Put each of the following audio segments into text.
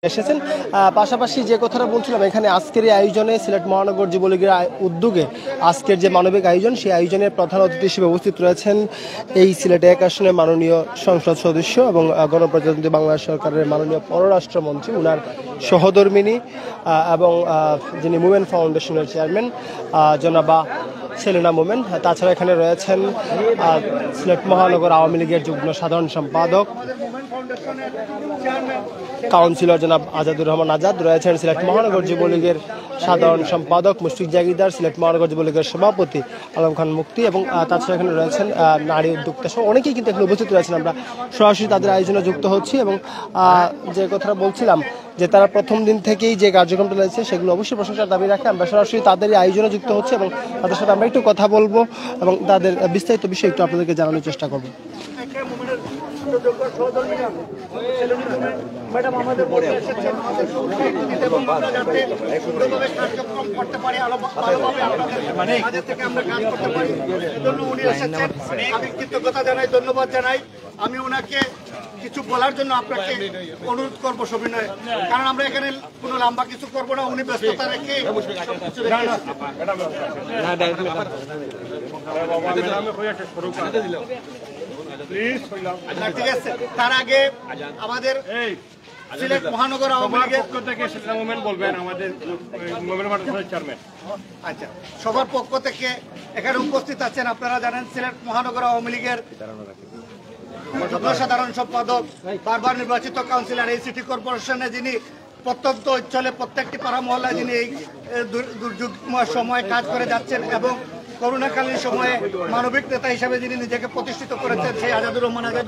এসেছেন। পাশাপাশি যে কথাটা বলছিলাম, এখানে আজকের এই আয়োজনে সিলেট মহানগর যুবলীগের উদ্যোগে আজকের যে মানবিক আয়োজন, সেই আয়োজনের প্রধান অতিথি হিসেবে উপস্থিত রয়েছেন এই সিলেট 1 আসনের মাননীয় সংসদ সদস্য এবং গণপ্রজাতন্ত্রী বাংলাদেশ সরকারের মাননীয় পররাষ্ট্রমন্ত্রী, উনার সহধর্মিণী এবং যিনি মুমেন ফাউন্ডেশনের চেয়ারম্যান জনাবা সেলিনা মোমেন। তাছাড়া এখানে রয়েছেন সিলেট মহানগর আওয়ামী লীগের যুগ্ম সাধারণ সম্পাদক কাউন্সিলর জনাব আজাদুর রহমান আজাদ, রয়েছেন সিলেট মহানগর যুবলীগের সাধারণ সম্পাদক মুশফিক জাগিরদার, সিলেট মহানগর যুবলীগের সভাপতি আলম খান মুক্তি এবং তাছাড়া এখানে রয়েছেন নারী উদ্যোক্তা সহ অনেকেই কিন্তু এখানে উপস্থিত রয়েছেন। আমরা সরাসরি তাদের আয়োজনে যুক্ত হচ্ছি এবং যে কথাটা বলছিলাম যে তারা প্রথম দিন থেকেই যে কার্যক্রমটা রয়েছে সেগুলো অবশ্যই প্রশংসার দাবি রাখে। আমরা সরাসরি তাদের আয়োজনে যুক্ত হচ্ছে এবং তাদের সাথে আমরা একটু কথা বলবো এবং তাদের বিস্তারিত বিষয় একটু আপনাদেরকে জানানোর চেষ্টা করবো। ম্যাডাম আমাদের করতে পারি আমি কৃতজ্ঞতা জানাই, ধন্যবাদ জানাই। আমি ওনাকে কিছু বলার জন্য আপনাকে অনুরোধ করবো সবিনয়, কারণ আমরা এখানে কোনো লম্বা কিছু করবো না, উনি ব্যস্ততা রেখে ঠিক আছে। তার আগে আমাদের সিলেট মহানগর আওয়ামী লীগের পক্ষ থেকে বলবেন আমাদের চেয়ারম্যান। আচ্ছা, সবার পক্ষ থেকে এখানে উপস্থিত আছেন, আপনারা জানেন সিলেট মহানগর আওয়ামী লীগের যুগ্ম সাধারণ সম্পাদক, বারবার নির্বাচিত কাউন্সিলর, এই সিটি কর্পোরেশনে যিনি প্রত্যন্ত অঞ্চলে প্রত্যেকটি পাড়া মহল্লায় যিনি এই দুর্যোগময় সময়ে কাজ করে যাচ্ছেন এবং করোনাকালীন সময়ে মানবিক নেতা হিসাবে যিনি নিজেকে প্রতিষ্ঠিত করেছেন, সেই আজাদুর রহমান আজাদ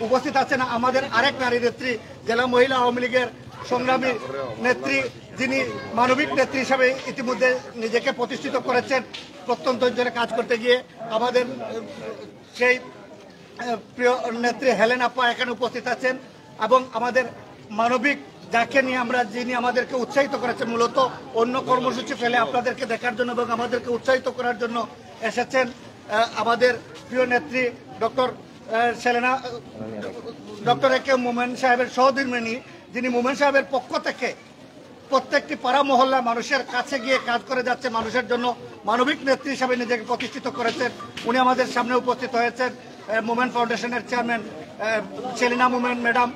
উপস্থিত আছেন আমাদের আরেক নারী নেত্রী, জেলা মহিলা আওয়ামী লীগের সংগ্রামী নেত্রী, যিনি মানবিক নেত্রী হিসাবে ইতিমধ্যে নিজেকে প্রতিষ্ঠিত করেছেন প্রত্যন্ত অঞ্চলে কাজ করতে গিয়ে। আমাদের সেই প্রিয় নেত্রী হেলেন আপা এখানে উপস্থিত আছেন এবং আমাদের মানবিক যাকে নিয়ে আমরা, যিনি আমাদেরকে উৎসাহিত করেছেন, মূলত অন্য কর্মসূচি ফেলে আপনাদেরকে দেখার জন্য এবং আমাদেরকে উৎসাহিত করার জন্য এসেছেন আমাদের প্রিয় নেত্রী ডক্টর এ কে মোমেন সাহেবের সহধর্মিণী, যিনি মোমেন সাহেবের পক্ষ থেকে প্রত্যেকটি পাড়া মহল্লা মানুষের কাছে গিয়ে কাজ করে যাচ্ছে, মানুষের জন্য মানবিক নেত্রী হিসাবে নিজেকে প্রতিষ্ঠিত করেছেন। উনি আমাদের সামনে উপস্থিত হয়েছেন মোমেন ফাউন্ডেশনের চেয়ারম্যান সেলিনা মোমেন ম্যাডাম।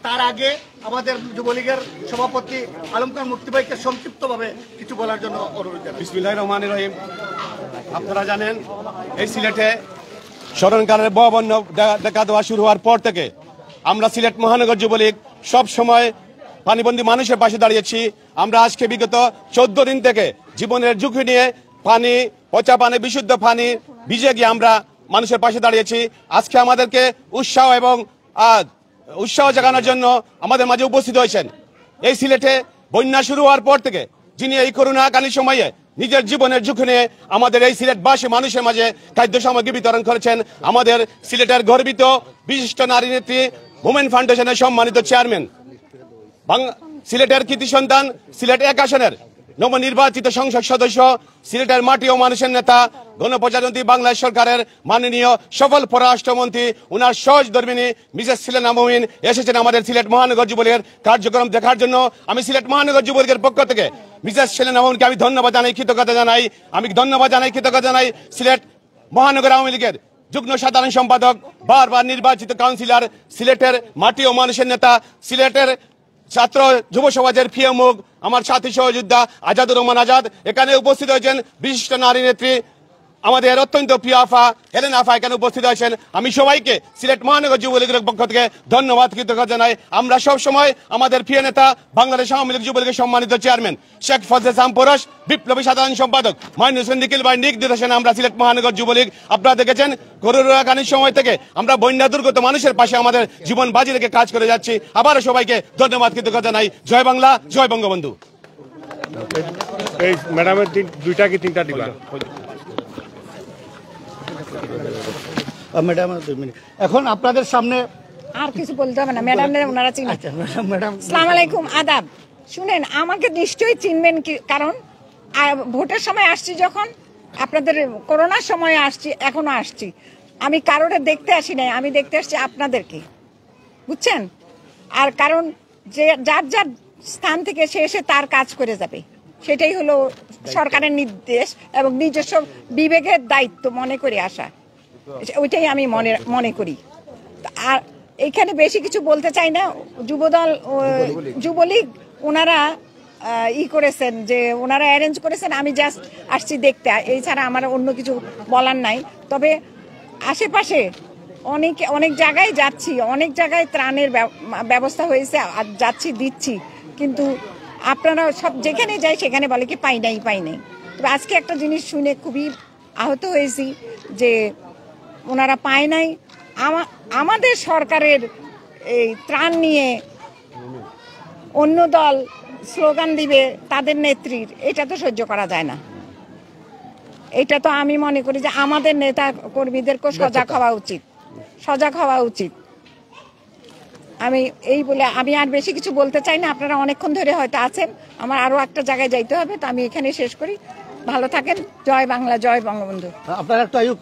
তার আগে আমাদের যুবলীগের সভাপতি আলম খান মুক্তি ভাইকে সংক্ষিপ্তভাবে কিছু বলার জন্য অনুরোধ জানাই। বিসমিল্লাহির রহমানির রহিম। আপনারা জানেন এই সিলেটে স্মরণকালের বন্য দেখা দেওয়া শুরু হওয়ার পর থেকে আমরা সিলেট মহানগর যুবলীগ সব সময় পানিবন্দী মানুষের পাশে দাঁড়িয়েছি। আমরা আজকে বিগত 14 দিন থেকে জীবনের ঝুঁকি নিয়ে পানি, পচা পানি, বিশুদ্ধ পানি ভিজে গিয়ে আমরা মানুষের পাশে দাঁড়িয়েছি। আজকে আমাদেরকে উৎসাহ জাগানোর জন্য আমাদের মাঝে উপস্থিত হয়েছেন এই সিলেটে বন্যা শুরু হওয়ার পর থেকে যিনি এই করোনাকালীন সময়ে নিজের জীবনের ঝুঁকি নিয়ে আমাদের এই সিলেটবাসী মানুষের মাঝে খাদ্য সামগ্রী বিতরণ করেছেন আমাদের সিলেটের গর্বিত বিশিষ্ট নারী নেত্রী, মোমেন ফাউন্ডেশনের সম্মানিত চেয়ারম্যান, সিলেটের কৃতি সন্তান, সিলেট 1 আসনের নবনির্বাচিত সংসদ সদস্য, সিলেটের মাটি ও মানুষের নেতা, গণপ্রজাতন্ত্রী বাংলাদেশ সরকারের মাননীয় সফল পররাষ্ট্রমন্ত্রী, উনার সহধর্মিণী মিসেস সেলিনা মোমেন এসেছেন আমাদের সিলেট মহানগর যুবলীগের কার্যক্রম দেখার জন্য। আমি সিলেট মহানগর যুবলীগের পক্ষ থেকে মিসেস সেলিনা মোমেনকে আমি ধন্যবাদ জানাই, কৃতজ্ঞতা জানাই। সিলেট মহানগর আওয়ামী লীগের যুগ্ম সাধারণ সম্পাদক, বারবার নির্বাচিত কাউন্সিলর, সিলেটের মাটি ও মানুষের নেতা, সিলেটের ছাত্র যুব সমাজের প্রিয় মুখ, আমার সাথী সহযোদ্ধা আজাদুর রহমান আজাদ। এখানে উপস্থিত হয়েছেন বিশিষ্ট নারী নেত্রী আমাদের অত্যন্ত প্রিয় আফা হেলেন আফা এখানে উপস্থিত হয়েছেন। আমি সবাইকে সিলেট মহানগর যুবলীগের পক্ষ থেকে ধন্যবাদ, কৃতজ্ঞতা জানাই। আমরা সব সময় আমাদের প্রিয় নেতা, বাংলাদেশ আওয়ামী লীগ যুবলীগের সম্মানিত চেয়ারম্যান শেখ ফজলে সাম পরশ, বিপ্লবী সাধারণ সম্পাদক মাইনুল হোসেন নিখিল ভাই নির্দেশনে আমরা সিলেট মহানগর যুবলীগ, আপনারা দেখেছেন করোনাকালীন সময় থেকে আমরা বন্যা দুর্গত মানুষের পাশে আমাদের জীবন বাজি রেখে কাজ করে যাচ্ছি। আবারও সবাইকে ধন্যবাদ, কৃতজ্ঞতা জানাই। জয় বাংলা, জয় বঙ্গবন্ধু। এই ম্যাডামের দুইটা কি তিনটা দিবা? ম্যাডাম এখন আপনাদের সামনে আর কিছু বলতে হবে না, ম্যাডাম ওনারা চিনেন। ম্যাডাম আসসালামু আলাইকুম, আদাব। শুনেন, আমাকে নিশ্চয়ই চিনবেন, কারণ ভোটের সময় আসছি, যখন আপনাদের করোনার সময় আসছি, এখনো আসছি। আমি কারোরে দেখতে আসি নাই, আমি দেখতে আসছি আপনাদেরকে, বুঝছেন। আর কারণ যে যার যার স্থান থেকে সে এসে তার কাজ করে যাবে, সেটাই হলো সরকারের নির্দেশ এবং নিজস্ব বিবেকের দায়িত্ব মনে করে আসা, ওইটাই আমি মনে করি। আর এখানে বেশি কিছু বলতে চাই না। যুবদল, যুবলীগ ওনারা করেছেন, যে ওনারা অ্যারেঞ্জ করেছেন, আমি জাস্ট আসছি দেখতে, এছাড়া আমার অন্য কিছু বলার নাই। তবে আশেপাশে অনেক জায়গায় যাচ্ছি, অনেক জায়গায় ত্রাণের ব্যবস্থা হয়েছে, আর যাচ্ছি দিচ্ছি, কিন্তু আপনারা সব যেখানে যাই সেখানে বলে কি পাই নাই। তবে আজকে একটা জিনিস শুনে খুবই আহত হয়েছি যে ওনারা পায় নাই। আমাদের সরকারের এই ত্রাণ নিয়ে অন্য দল স্লোগান দিবে তাদের নেত্রীর, এটা তো সহ্য করা যায় না। এটা তো আমি মনে করি যে আমাদের নেতা কর্মীদেরকে সজাগ হওয়া উচিত। আমি এই বলে আমি আর বেশি কিছু বলতে চাই না। আপনারা অনেকক্ষণ ধরে হয়তো আছেন, আমার আরো একটা জায়গায় যাইতে হবে, তো আমি এখানে শেষ করি। ভালো থাকেন। জয় বাংলা, জয় বঙ্গবন্ধু। আপনার একটা আয়ুক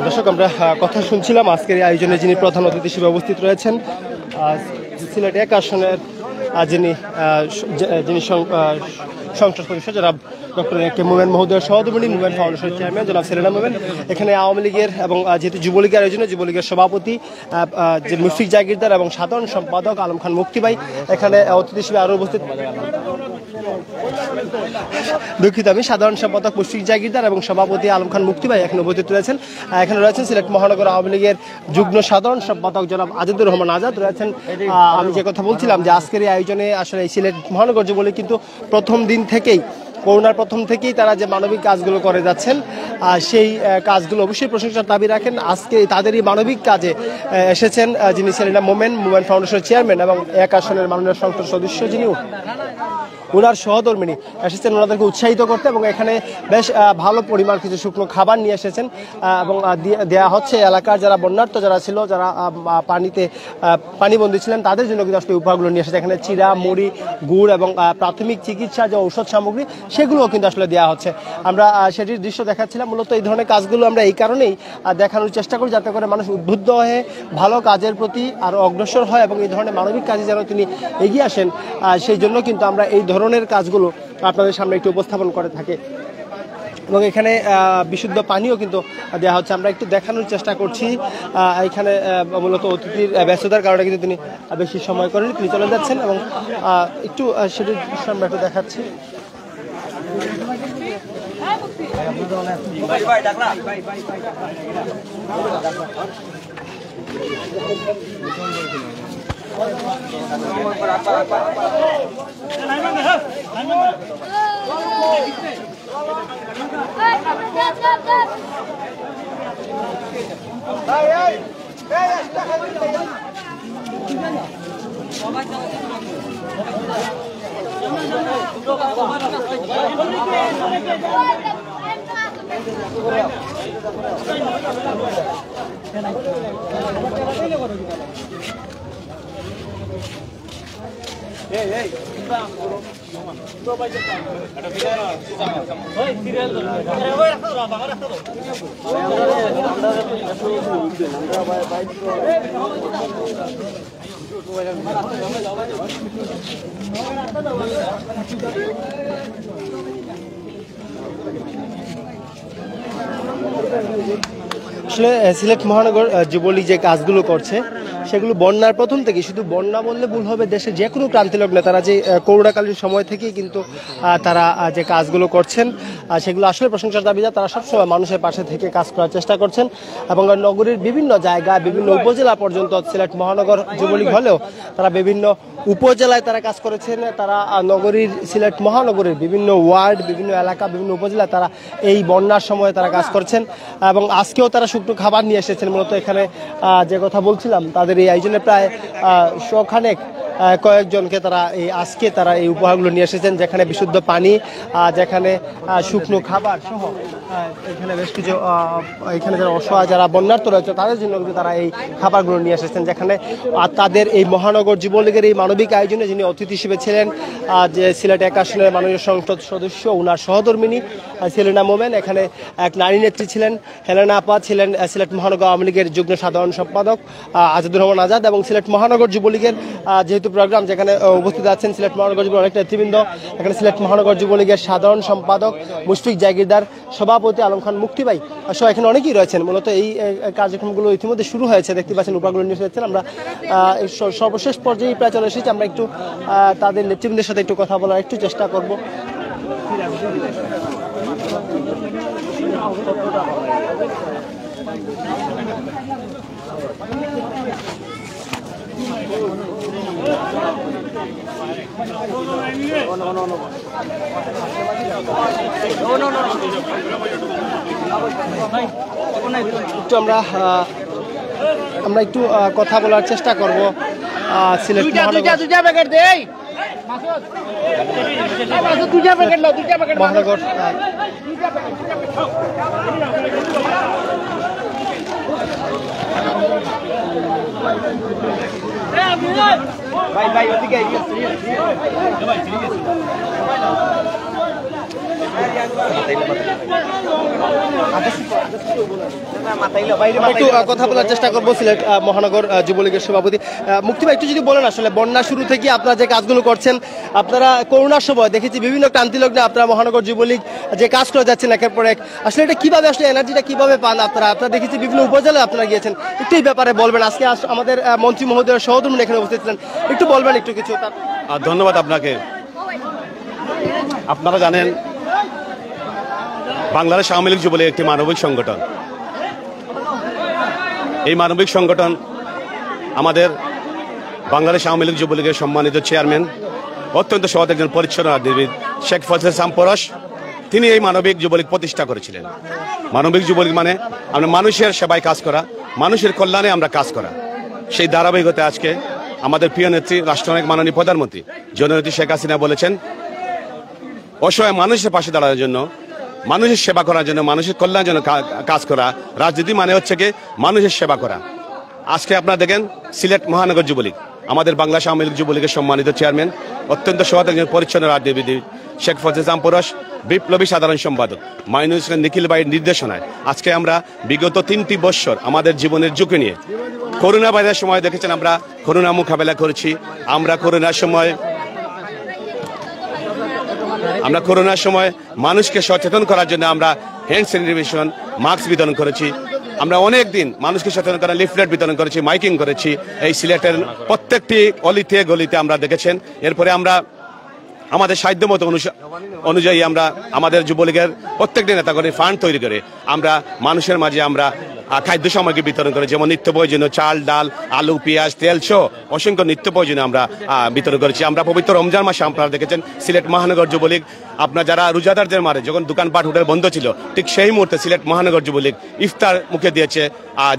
দর্শক, আমরা কথা শুনছিলাম আজকের এই আয়োজনে যিনি প্রধান অতিথি হিসেবে উপস্থিত রয়েছেন, সিলেট 1 আসনের যিনি সংসদ সদস্য জনাব ডক্টর কে মোমেন মহোদয় সহধর্মিণী মোমেন ফাউন্ডেশনের চেয়ারম্যান জনাব সেলিনা মোমেন। এখানে আওয়ামী লীগের এবং যেহেতু যুবলীগের আয়োজনে যুবলীগের সভাপতি যে মুশফিক জাগিরদার এবং সাধারণ সম্পাদক আলম খান মুক্তি ভাই এখানে অতিথি হিসেবে আরও উপস্থিত। দুঃখিত, আমি সাধারণ সম্পাদক মুশফিক জাগিরদার এবং সভাপতি আলম খান মুক্তি ভাই এখানে উপস্থিত রয়েছেন। এখানে রয়েছেন সিলেট মহানগর আওয়ামী লীগের যুগ্ম সাধারণ সম্পাদক জনাব আজিদুর রহমান আজাদ রয়েছেন। আমি যে কথা বলছিলাম যে আজকের এই আয়োজনে আসলে সিলেট মহানগর যুবলীগ কিন্তু প্রথম দিন থেকেই, করোনার প্রথম থেকেই তারা যে মানবিক কাজগুলো করে যাচ্ছেন সেই কাজগুলো অবশ্যই প্রশংসার দাবি রাখেন। আজকে তাদেরই মানবিক কাজে এসেছেন যিনি সেলিনা মোমেন ফাউন্ডেশনের চেয়ারম্যান এবং 1 আসনের মাননীয় সংসদ সদস্য যিনি ওনার সহধর্মিণী এসেছেন ওনাদেরকে উৎসাহিত করতে, এবং এখানে বেশ ভালো পরিমাণ কিছু শুকনো খাবার নিয়ে এসেছেন এবং দেওয়া হচ্ছে এলাকার যারা বন্যার্থ যারা ছিল, যারা পানিবন্দী ছিলেন তাদের জন্য কিন্তু আসলে উপহারগুলো নিয়ে এসেছে। এখানে চিড়া, মুড়ি, গুড় এবং প্রাথমিক চিকিৎসা যে ঔষধ সামগ্রী সেগুলোও কিন্তু আসলে দেওয়া হচ্ছে। আমরা সেটির দৃশ্য দেখাচ্ছিলাম। মূলত এই ধরনের কাজগুলো আমরা এই কারণেই দেখানোর চেষ্টা করি যাতে করে মানুষ উদ্বুদ্ধ হয়ে ভালো কাজের প্রতি আরও অগ্রসর হয় এবং এই ধরনের মানবিক কাজে যেন তিনি এগিয়ে আসেন, সেই জন্য কিন্তু আমরা এই ধরনের কাজগুলো আপনাদের সামনে একটু উপস্থাপন করে থাকি। এবং এখানে বিশুদ্ধ পানিও কিন্তু দেওয়া হচ্ছে। আমরা একটু দেখানোর চেষ্টা করছি। এখানে মূলত অতিথির ব্যস্ততার কারণে কিন্তু তিনি বেশি সময় করেন, তিনি চলে যাচ্ছেন এবং একটু সেটির আমরা একটু দেখাচ্ছি। আসলে সিলেট মহানগর যুবলীগ যে কাজগুলো করছে সেগুলো বন্যার প্রথম থেকে, শুধু বন্যা বললে ভুল হবে, দেশের যে কোনো প্রান্তিলগ্নে তারা যে করোনাকালীন সময় থেকেই কিন্তু তারা যে কাজগুলো করছেন সেগুলো আসলে প্রশংসার দাবিদার। তারা সবসময় মানুষের পাশে থেকে কাজ করার চেষ্টা করছেন এবং নগরীর বিভিন্ন জায়গায় বিভিন্ন উপজেলা পর্যন্ত সিলেট মহানগর যুবলীগ হলেও তারা বিভিন্ন উপজেলায় তারা কাজ করেছেন। তারা নগরীর সিলেট মহানগরের বিভিন্ন ওয়ার্ড, বিভিন্ন এলাকা, বিভিন্ন উপজেলা তারা এই বন্যার সময় তারা কাজ করছেন এবং আজকেও তারা শুকনো খাবার নিয়ে এসেছেন। মূলত এখানে যে কথা বলছিলাম তাদের এই আয়োজনে প্রায় 100 খানেক কয়েকজনকে তারা আজকে তারা এই উপহারগুলো নিয়ে এসেছেন, যেখানে বিশুদ্ধ পানি, যেখানে শুকনো খাবার সহ এখানে বেশ কিছু এখানে যারা অসহায় যারা বন্যার্থ রয়েছে তাদের জন্য কিন্তু তারা এই খাবারগুলো নিয়ে এসেছেন। যেখানে তাদের এই মহানগর যুবলীগের এই মানবিক আয়োজনে যিনি অতিথি হিসেবে ছিলেন যে সিলেট 1 আসনের মাননীয় সংসদ সদস্য উনার সহধর্মিনী সেলিনা মোমেন, এখানে এক নারী নেত্রী ছিলেন হেলেনা আপা, ছিলেন সিলেট মহানগর আওয়ামী লীগের যুগ্ম সাধারণ সম্পাদক আজিদুর রহমান আজাদ, এবং সিলেট মহানগর যুবলীগের যেহেতু প্রোগ্রাম যেখানে উপস্থিত আছেন সিলেট মহানগর যুবলীগের অনেক নেতৃবৃন্দ, এখানে সিলেট মহানগর যুবলীগের সাধারণ সম্পাদক মুশফিক জাগিরদার, সভাপতি আলম খান মুক্তি ভাই সহ এখানে অনেকেই রয়েছেন। মূলত এই কার্যক্রমগুলো ইতিমধ্যে শুরু হয়েছে, দেখতে পাচ্ছেন উপহারগুলো নিয়ে এসেছেন। আমরা সর্বশেষ পর্যায়ে প্রায় চলে এসেছি, আমরা একটু তাদের নেতৃবৃন্দের সাথে একটু কথা বলার একটু চেষ্টা করবো। একটু আমরা একটু কথা বলার চেষ্টা করব সিলেট মহানগর ভাই ভাই ওদিকে একটু কথা বলার চেষ্টা করবো সিলেট মহানগর যুবলীগের সভাপতি মুক্তি ভাই, একটু যদি বলেন আসলে বন্যা শুরু থেকে আপনারা যে কাজগুলো করছেন, আপনারা করোনার সময় দেখেছি বিভিন্ন ক্রান্তি লগ্নে আপনারা মহানগর যুবলীগ যে কাজ করে যাচ্ছেন একের পর এক, আসলে এটা কিভাবে আসলে এনার্জিটা কিভাবে পান আপনারা দেখেছি বিভিন্ন উপজেলায় আপনারা গিয়েছেন, একটু এই ব্যাপারে বলবেন। আজকে আমাদের মন্ত্রী মহোদয়ের সহধর্মিনী এখানে উপস্থিত ছিলেন, একটু বলবেন একটু কিছু। ধন্যবাদ আপনাকে। আপনারা জানেন বাংলাদেশ আওয়ামী লীগ যুবলীগ একটি মানবিক সংগঠন। এই মানবিক সংগঠন আমাদের বাংলাদেশ আওয়ামী লীগ যুবলীগের সম্মানিত চেয়ারম্যান, অত্যন্ত সৎ একজন পরিচ্ছন্নতাবিদ শেখ ফজলে ইসলাম পরশ, তিনি এই মানবিক যুবলীগ প্রতিষ্ঠা করেছিলেন। মানবিক যুবলীগ মানে আমরা মানুষের সেবায় কাজ করা, মানুষের কল্যাণে আমরা কাজ করা। সেই ধারাবাহিকতা আজকে আমাদের প্রিয় নেত্রী রাষ্ট্রনায়ক মাননীয় প্রধানমন্ত্রী জননেত্রী শেখ হাসিনা বলেছেন অসহায় মানুষের পাশে দাঁড়ানোর জন্য, মানুষের সেবা করার জন্য, মানুষের কল্যাণের জন্য কাজ করা। রাজনীতি মানে হচ্ছে কি মানুষের সেবা করা। আজকে আপনারা দেখেন সিলেট মহানগর যুবলীগ, আমাদের বাংলাদেশ আওয়ামী লীগ যুবলীগের সম্মানিত চেয়ারম্যান, অত্যন্ত সৎ একজন পরিচ্ছন্ন রাজনীতিবিদ শেখ ফজলে ইসলাম পরশ, বিপ্লবী সাধারণ সম্পাদক মাইনুল ইসলাম নিখিল ভাইয়ের নির্দেশনায় আজকে আমরা বিগত 3টি বৎসর আমাদের জীবনের ঝুঁকি নিয়ে করোনা ভাইরাসের সময় দেখেছেন আমরা করোনা মোকাবেলা করেছি। আমরা করোনার সময় মানুষকে সচেতন করার জন্য আমরা হ্যান্ড স্যানিটাইজেশন, মাস্ক বিতরণ করেছি। আমরা অনেক দিন মানুষকে সচেতন করার লিফলেট বিতরণ করেছি, মাইকিং করেছি এই সিলেটের প্রত্যেকটি অলিতে গলিতে আমরা দেখেছেন। এরপরে আমরা আমাদের সাধ্যমতো অনুযায়ী আমরা আমাদের যুবলীগের প্রত্যেকটি নেতাকর্মী ফান্ড তৈরি করে আমরা মানুষের মাঝে আমরা খাদ্য সামগ্রী বিতরণ করে, যেমন নিত্য প্রয়োজনীয় চাল, ডাল, আলু, পেঁয়াজ, তেল সহ অসংখ্য নিত্য প্রয়োজনীয় আমরা বিতরণ করেছি। আমরা পবিত্র রমজান মাসে আপনারা দেখেছেন সিলেট মহানগর যুবলীগ আপনার যারা রোজাদারদের মারে যখন দোকানপাট হোটেল বন্ধ ছিল, ঠিক সেই মুহূর্তে সিলেট মহানগর যুবলীগ ইফতার মুখে দিয়েছে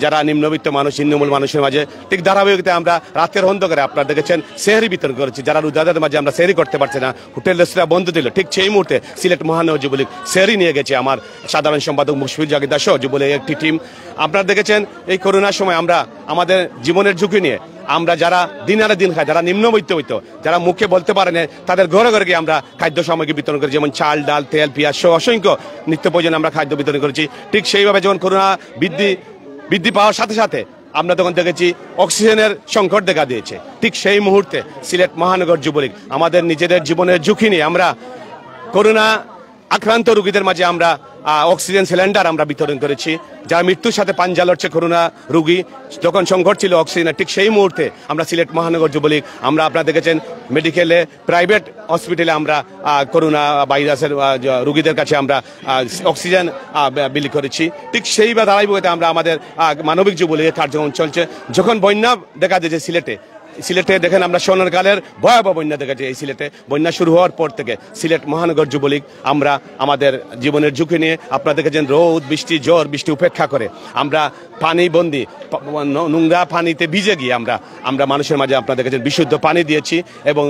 যারা নিম্নবিত্ত মানুষ, নিম্নমূল মানুষের মাঝে। ঠিক ধারাবাহিকতায় আমরা রাতের অন্ধকারে আপনারা দেখেছেন সেহরি বিতরণ করেছি, যারা রোজাদারদের মাঝে আমরা সেহরি করতে পারছি না, হোটেল রেস্তোরাঁ বন্ধ ছিল, ঠিক সেই মুহূর্তে সিলেট মহানগর যুবলীগ সেহরি নিয়ে গেছে আমার সাধারণ সম্পাদক মুশফিক জাগিরদার সহ যুবলীগের একটি টিম। আপনারা দেখেছেন এই করোনার সময় আমরা আমাদের জীবনের ঝুঁকি নিয়ে আমরা যারা দিন আনে দিন খাই, যারা নিম্নবিত্ত, যারা মুখে বলতে পারে না, তাদের ঘরে ঘরে গিয়ে আমরা খাদ্য সামগ্রী বিতরণ করি, যেমন চাল, ডাল, তেল, পেঁয়াজ সহ অসংখ্য নিত্য প্রয়োজনে আমরা খাদ্য বিতরণ করেছি। ঠিক সেইভাবে যখন করোনা বৃদ্ধি পাওয়ার সাথে সাথে আমরা তখন দেখেছি অক্সিজেনের সংকট দেখা দিয়েছে। ঠিক সেই মুহূর্তে সিলেট মহানগর যুবলীগ আমাদের নিজেদের জীবনের ঝুঁকি নিয়ে আমরা করোনা আক্রান্ত রোগীদের মাঝে আমরা অক্সিজেন সিলিন্ডার আমরা বিতরণ করেছি, যারা মৃত্যুর সাথে পাঞ্জা লড়ছে করোনা রোগী, যখন সংকট ছিল অক্সিজেনের, ঠিক সেই মুহূর্তে আমরা সিলেট মহানগর যুবলীগ আমরা আপনারা দেখেছেন মেডিকেলে, প্রাইভেট হসপিটালে আমরা করোনা ভাইরাসের রোগীদের কাছে আমরা অক্সিজেন বিলি করেছি। ঠিক সেই ধারাবাহিকতায় আমরা আমাদের মানবিক যুবলীগের কার্যক্রম চলছে। যখন বন্যা দেখা দিয়েছে সিলেটে, সিলেটে দেখেন আমরা সোনারগাঁয়ের ভয়াবহ বন্যা দেখেছি। এই সিলেটে বন্যা শুরু হওয়ার পর থেকে সিলেট মহানগর যুবলীগ আমরা আমাদের জীবনের ঝুঁকি নিয়ে আপনারা দেখেছেন রোদ বৃষ্টি ঝড় বৃষ্টি উপেক্ষা করে আমরা পানিবন্দী নোংরা পানিতে ভিজে গিয়ে আমরা মানুষের মাঝে আপনারা দেখেছেন বিশুদ্ধ পানি দিয়েছি এবং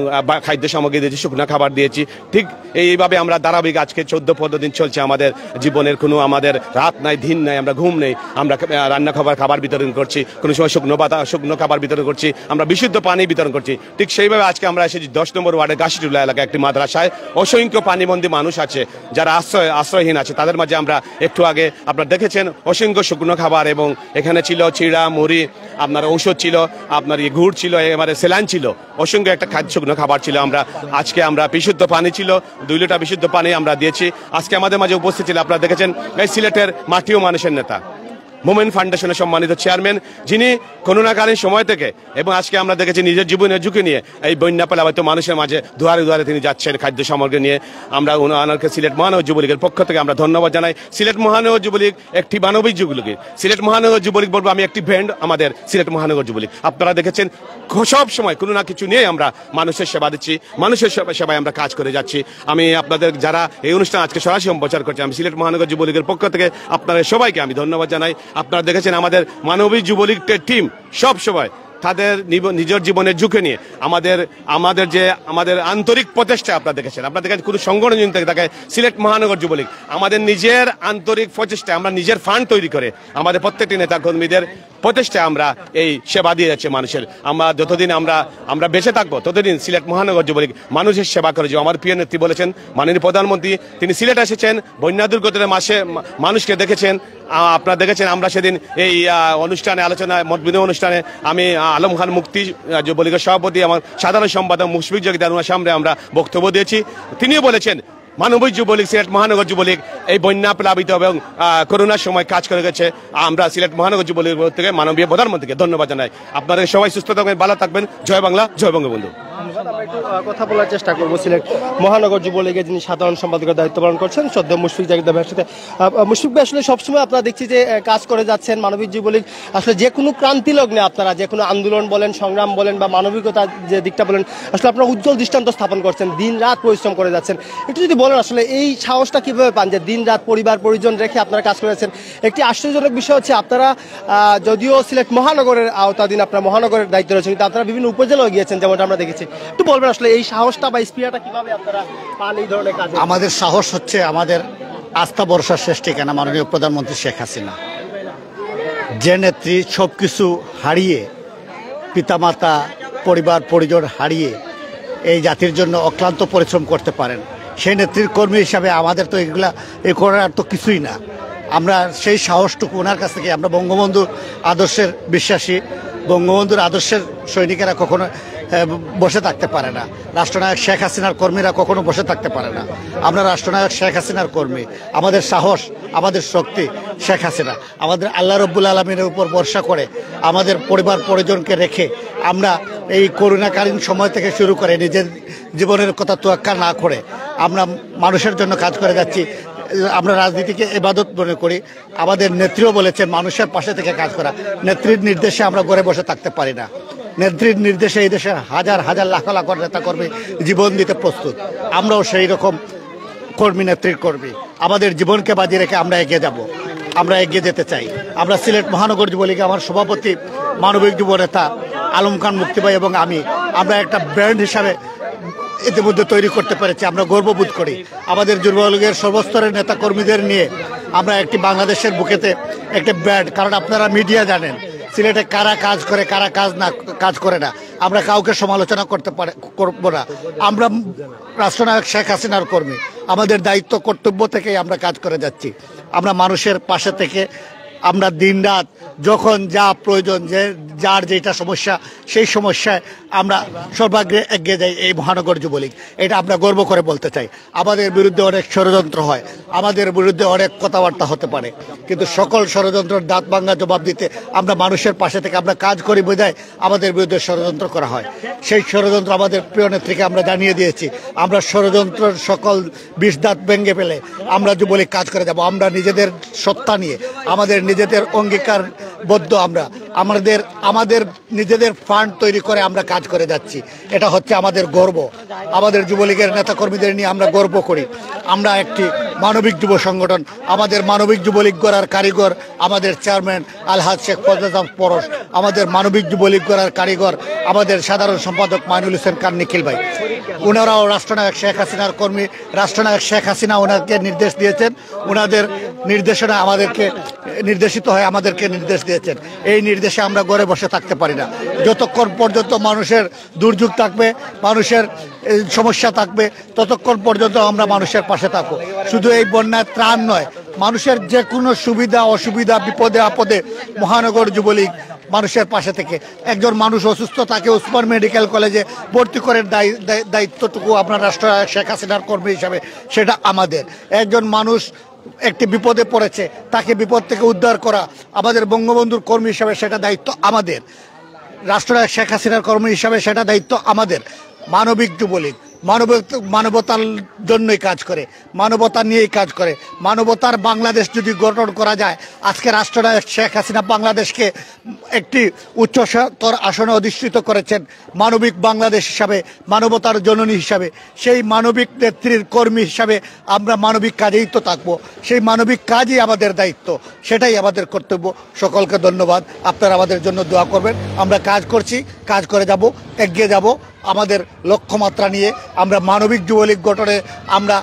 খাদ্য সামগ্রী দিয়েছি, শুকনো খাবার দিয়েছি। ঠিক এইভাবে আমরা ধারাবাহিক আজকে 14-15 দিন চলছে আমাদের জীবনের কোনো আমাদের রাত নাই দিন নাই, আমরা ঘুম নেই, আমরা রান্না খাবার বিতরণ করছি, কোনো সময় শুকনো খাবার বিতরণ করছি, আমরা বিশুদ্ধ পানি বিতরণ করছি। ঠিক সেইভাবে আজকে আমরা এসেছি 10 নম্বর ওয়ার্ডের গাছিটুলা এলাকায় একটি মাদ্রাসায় অসংখ্য পানিবন্দী মানুষ আছে যারা আশ্রয়হীন আছে। তাদের মাঝে আমরা একটু আগে আপনারা দেখেছেন অসংখ্য শুকনো খাবার এবং এখানে ছিল চিড়া মুড়ি, আপনার ঔষধ ছিল, আপনার গুড় ছিল, এবারে সেলাইন ছিল, অসংখ্য একটা শুকনো খাবার ছিল। আজকে আমরা বিশুদ্ধ পানি ছিল 2 লিটার বিশুদ্ধ পানি আমরা দিয়েছি। আজকে আমাদের মাঝে উপস্থিত ছিল আপনারা দেখেছেন এই সিলেটের মাটি ও মানুষের নেতা মোমেন ফাউন্ডেশনের সম্মানিত চেয়ারম্যান, যিনি করোনাকালীন সময় থেকে এবং আজকে আমরা দেখেছি নিজের জীবনের ঝুঁকি নিয়ে এই বন্যা প্লাবিত মানুষের মাঝে দুয়ারে দুয়ারে তিনি যাচ্ছেন খাদ্য সামগ্রী নিয়ে। আমরা ওনাকে সিলেট মহানগর যুবলীগের পক্ষ থেকে আমরা ধন্যবাদ জানাই। সিলেট মহানগর যুবলীগ একটি মানবিক যুবলীগ। সিলেট মহানগর যুবলীগ বলবো আমি একটি ব্র্যান্ড আমাদের সিলেট মহানগর যুবলীগ। আপনারা দেখেছেন সব সময় কোনো না কিছু নিয়ে আমরা মানুষের সেবা দিচ্ছি, মানুষের সেবায় আমরা কাজ করে যাচ্ছি। আমি আপনাদের যারা এই অনুষ্ঠান আজকে সরাসরি সম্প্রচার করছে আমি সিলেট মহানগর যুবলীগের পক্ষ থেকে আপনাদের সবাইকে আমি ধন্যবাদ জানাই। আপনারা দেখেছেন আমাদের মানবিক যুবলীগের টিম সব সময় তাদের নিজের জীবনের ঝুঁকি নিয়ে আমাদের আন্তরিক প্রচেষ্টা আপনারা দেখেছেন কোনো সংগঠন থেকে থাকে সিলেট মহানগর যুবলীগ আমাদের নিজের আন্তরিক প্রচেষ্টা আমরা নিজের ফান্ড তৈরি করে আমাদের প্রত্যেকটি নেতা কর্মীদের প্রচেষ্টায় আমরা এই সেবা দিয়ে যাচ্ছে মানুষের। আমরা যতদিন আমরা বেঁচে থাকবো ততদিন সিলেট মহানগর যুবলীগ মানুষের সেবা করে যে আমার প্রিয় নেত্রী বলেছেন মাননীয় প্রধানমন্ত্রী তিনি সিলেট এসেছেন বন্যা দুর্গতের মাসে মানুষকে দেখেছেন। আপনারা দেখেছেন আমরা সেদিন এই অনুষ্ঠানে আলোচনায় মত বিনিময় অনুষ্ঠানে আমি আলম খান মুক্তি যুবলীগের সভাপতি আমার সাধারণ সম্পাদক মুশফিক জগিদার সামনে আমরা বক্তব্য দিয়েছি। তিনিও বলেছেন মানবিক যুবলীগ সিলেট মহানগর যুবলীগ এই বন্যা প্লাবিত এবং করোনার সময় কাজ করে গেছে। আমরা সিলেট মহানগর যুবলীগ থেকে মাননীয় প্রধানমন্ত্রীকে ধন্যবাদ জানাই। আপনাদের সবাই সুস্থ থাকবেন, ভালো থাকবেন। জয় বাংলা, জয় বঙ্গবন্ধু। আমরা একটু কথা বলার চেষ্টা করবো সিলেট মহানগর যুবলীগের যিনি সাধারণ সম্পাদকের দায়িত্ব পালন করছেন শ্রদ্ধেয় মুশফিক জাকির ভাইয়ের সাথে। মুশফিক ভাই আসলে সবসময় আপনারা দেখছি যে কাজ করে যাচ্ছেন মানবিক যুবলীগ আসলে যে কোনো ক্রান্তি লগ্নে আপনারা যে কোনো আন্দোলন বলেন সংগ্রাম বলেন বা মানবিকতার যে দিকটা বলেন আসলে আপনারা উজ্জ্বল দৃষ্টান্ত স্থাপন করছেন, দিন রাত পরিশ্রম করে যাচ্ছেন। একটু যদি বলেন আসলে এই সাহসটা কিভাবে পান যে দিন রাত পরিবার পরিজন রেখে আপনারা কাজ করেছেন। একটি আশ্চর্যজনক বিষয় হচ্ছে আপনারা যদিও সিলেট মহানগরের আওতাধীন আপনারা মহানগরের দায়িত্ব রয়েছেন কিন্তু আপনারা বিভিন্ন উপজেলায় গিয়েছেন যেমনটা আমরা দেখেছি। একটু বলবেন আসলে এই সাহসটা বা স্পিরিটটা কিভাবে আপনারা পান এই ধরনের কাজে? আমাদের সাহস হচ্ছে আমাদের আস্থা ভরসার শেষ ঠিকানা মাননীয় প্রধানমন্ত্রী শেখ হাসিনা, যে নেত্রী সবকিছু হারিয়ে পিতামাতা পরিবার পরিজন হারিয়ে এই জাতির জন্য অক্লান্ত পরিশ্রম করতে পারেন। সেই নেত্রীর কর্মী হিসাবে আমাদের তো এগুলা এ করার তো কিছুই না। আমরা সেই সাহসটুকু ওনার কাছ থেকে আমরা বঙ্গবন্ধুর আদর্শের বিশ্বাসী, বঙ্গবন্ধুর আদর্শের সৈনিকেরা কখনো বসে থাকতে পারে না, রাষ্ট্রনায়ক শেখ হাসিনার কর্মীরা কখনো বসে থাকতে পারে না। আমরা রাষ্ট্রনায়ক শেখ হাসিনার কর্মী, আমাদের সাহস আমাদের শক্তি শেখ হাসিনা। আমাদের আল্লাহ রব্বুল আলমিনের উপর ভরসা করে আমাদের পরিবার পরিজনকে রেখে আমরা এই করোনাকালীন সময় থেকে শুরু করে নিজের জীবনের কথা তোয়াক্কা না করে আমরা মানুষের জন্য কাজ করে যাচ্ছি। আমরা রাজনীতিকে ইবাদত মনে করি। আমাদের নেত্রীও বলেছেন মানুষের পাশে থেকে কাজ করা। নেত্রীর নির্দেশে আমরা ঘরে বসে থাকতে পারি না। নেত্রীর নির্দেশে এই দেশের হাজার হাজার লাখ লাখ নেতা কর্মী জীবন দিতে প্রস্তুত। আমরাও সেই রকম কর্মী, নেত্রীর কর্মী। আমাদের জীবনকে বাজি রেখে আমরা এগিয়ে যাব, আমরা এগিয়ে যেতে চাই। আমরা সিলেট মহানগর যুবলীগে আমার সভাপতি মানবিক যুব নেতা আলম খান মুক্তি ভাই এবং আমরা একটা ব্র্যান্ড হিসাবে ইতিমধ্যে তৈরি করতে পেরেছি। আমরা গর্ববোধ করি আমাদের যুবলীগের সর্বস্তরের নেতা কর্মীদের নিয়ে আমরা একটি বাংলাদেশের বুকেতে একটি ব্র্যান্ড। কারণ আপনারা মিডিয়া জানেন সিলেটে কারা কাজ করে কারা কাজ করে না। আমরা কাউকে সমালোচনা করবো না। আমরা রাষ্ট্রনায়ক শেখ হাসিনার কর্মী, আমাদের দায়িত্ব কর্তব্য থেকেই আমরা কাজ করে যাচ্ছি। আমরা মানুষের পাশে থেকে আমরা দিনরাত যখন যা প্রয়োজন, যার যেটা সমস্যা সেই সমস্যায় আমরা সর্বাগ্রে এগিয়ে যাই এই মহানগর যুবলীগ। এটা আমরা গর্ব করে বলতে চাই। আমাদের বিরুদ্ধে অনেক ষড়যন্ত্র হয়, আমাদের বিরুদ্ধে অনেক কথাবার্তা হতে পারে, কিন্তু সকল ষড়যন্ত্রের দাঁত ভাঙা জবাব দিতে আমরা মানুষের পাশে থেকে আমরা কাজ করি বোঝায় আমাদের বিরুদ্ধে ষড়যন্ত্র করা হয়। সেই ষড়যন্ত্র আমাদের প্রিয় নেত্রীকে আমরা জানিয়ে দিয়েছি। আমরা ষড়যন্ত্রের সকল বিষ দাঁত ভেঙে ফেলে আমরা যুবলীগ কাজ করে যাব। আমরা নিজেদের সত্তা নিয়ে, আমাদের নিজেদের অঙ্গীকারবদ্ধ আমরা আমাদের নিজেদের ফান্ড তৈরি করে আমরা কাজ করে যাচ্ছি। এটা হচ্ছে আমাদের গর্ব। আমাদের যুবলীগের নেতাকর্মীদের নিয়ে আমরা গর্ব করি। আমরা একটি মানবিক যুব সংগঠন। আমাদের মানবিক যুবলীগ গড়ার কারিগর আমাদের চেয়ারম্যান আলহাজ শেখ ফজল পরশ, আমাদের মানবিক যুবলীগ গড়ার কারিগর আমাদের সাধারণ সম্পাদক মাইনুল হোসেন খান নিখিল ভাই। ওনারাও রাষ্ট্রনায়ক শেখ হাসিনার কর্মী। রাষ্ট্রনায়ক শেখ হাসিনা ওনাকে নির্দেশ দিয়েছেন, ওনাদের নির্দেশনা আমাদেরকে নির্দেশিত হয়ে আমাদেরকে নির্দেশ দিয়েছেন। এই নির্দেশে আমরা ঘরে বসে থাকতে পারি না। যতক্ষণ পর্যন্ত মানুষের দুর্যোগ থাকবে, মানুষের সমস্যা থাকবে, ততক্ষণ পর্যন্ত আমরা মানুষের পাশে থাকবো। শুধু এই বন্যায় ত্রাণ নয়, মানুষের যে কোনো সুবিধা অসুবিধা বিপদে আপদে মহানগর যুবলীগ মানুষের পাশে থেকে। একজন মানুষ অসুস্থ, তাকে ওসমান মেডিকেল কলেজে ভর্তি করে দায়িত্বটুকু আপনার রাষ্ট্রনায়ক শেখ হাসিনার কর্মী হিসাবে সেটা আমাদের। একজন মানুষ একটি বিপদে পড়েছে, তাকে বিপদ থেকে উদ্ধার করা আমাদের বঙ্গবন্ধুর কর্মী হিসাবে সেটা দায়িত্ব আমাদের। রাষ্ট্রনায়ক শেখ হাসিনার কর্মী হিসাবে সেটা দায়িত্ব আমাদের। মানবিক যুবলীগ মানবতার জন্যই কাজ করে, মানবতা নিয়েই কাজ করে। মানবতার বাংলাদেশ যদি গঠন করা যায়, আজকে রাষ্ট্রনায়ক শেখ হাসিনা বাংলাদেশকে একটি উচ্চতর আসনে অধিষ্ঠিত করেছেন মানবিক বাংলাদেশ হিসাবে, মানবতার জননী হিসাবে। সেই মানবিক নেত্রীর কর্মী হিসাবে আমরা মানবিক কাজেই তো থাকবো। সেই মানবিক কাজই আমাদের দায়িত্ব, সেটাই আমাদের কর্তব্য। সকলকে ধন্যবাদ। আপনারা আমাদের জন্য দোয়া করবেন। আমরা কাজ করছি, কাজ করে যাব, এগিয়ে যাব। আমাদের লক্ষ্যমাত্রা নিয়ে আমরা মানবিক যুবলীগ গঠনে আমরা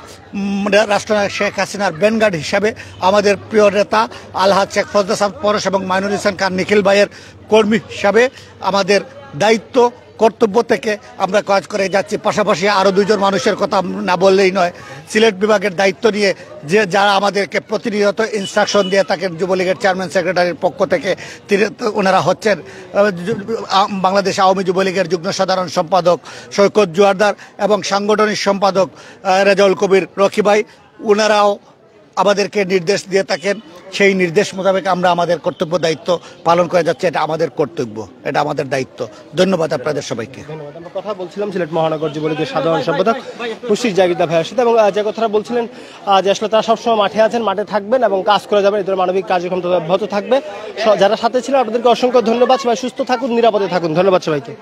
রাষ্ট্রনায়ক শেখ হাসিনার ব্যানগার্ড হিসাবে আমাদের প্রিয় নেতা আলহাজ শেখ ফজল পরশ এবং মাইনুল হোসেন খান নিখিল ভাইয়ের কর্মী হিসাবে আমাদের দায়িত্ব কর্তব্য থেকে আমরা কাজ করে যাচ্ছি। পাশাপাশি আরও দুজন মানুষের কথা না বললেই নয়। সিলেট বিভাগের দায়িত্ব নিয়ে যারা আমাদেরকে প্রতিনিয়ত ইনস্ট্রাকশন দিয়ে থাকেন যুবলীগের চেয়ারম্যান সেক্রেটারির পক্ষ থেকে, ওনারা হচ্ছেন বাংলাদেশ আওয়ামী যুবলীগের যুগ্ম সাধারণ সম্পাদক সৈকত জুয়ারদার এবং সাংগঠনিক সম্পাদক রেজাউল কবির রকি ভাই। ওনারাও আমাদেরকে নির্দেশ দিয়ে থাকেন। সেই নির্দেশ মোতাবেক আমরা আমাদের কর্তব্য দায়িত্ব পালন করে যাচ্ছি। এটা আমাদের কর্তব্য, এটা আমাদের দায়িত্ব। ধন্যবাদ আপনাদের সবাইকে। ধন্যবাদ। আমরা কথা বলছিলাম সিলেট মহানগর যুবলীগের সাধারণ সম্পাদক মুশফিক জাহিদ ভাইয়ের সাথে, এবং যে কথাটা বলছিলেন যে আসলে তারা সবসময় মাঠে আছেন, মাঠে থাকবেন এবং কাজ করে যাবেন। এদের মানবিক কার্যক্রম অব্যাহত থাকবে। যারা সাথে ছিলেন আপনাদেরকে অসংখ্য ধন্যবাদ। সবাই সুস্থ থাকুন, নিরাপদে থাকুন। ধন্যবাদ সবাইকে।